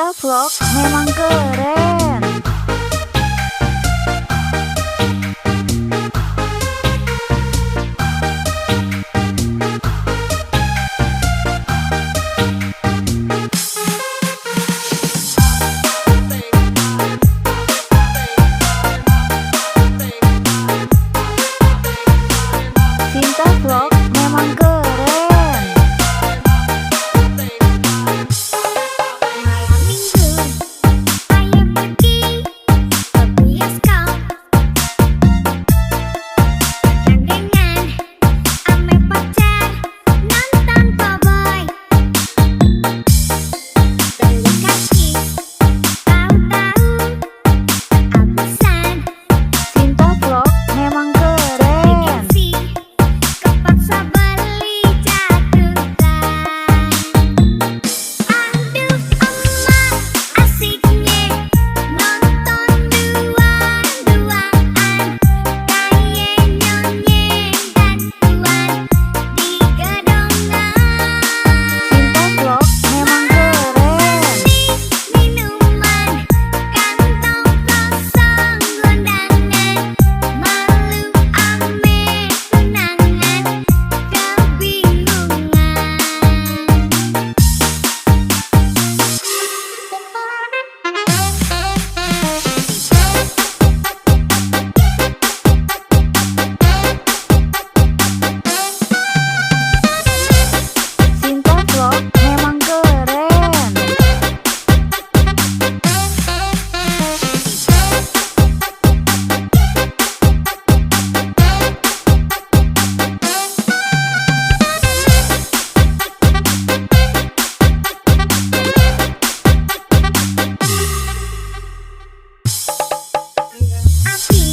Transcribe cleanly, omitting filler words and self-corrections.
Sinta Vlog memang keren. Sinta Vlog memang keren. Malam minggu, ayo pergi ke bioskop. Gandengan, ame pacar, nonton cowboy. Beli kaki, tahu-tahu kehabisan. Sinta Vlog memang keren. Gengsi, kepaksa beli jatuhkan. Aduh emak, asiknya nonton dua-duaan. Kayak nyonyeng dan tuan di gedongan. Sinta Vlog memang keren. Minuman, kantong kosong kondangan. Malu ame tunangan, kebingungan. Sinta Vlog memang keren. Api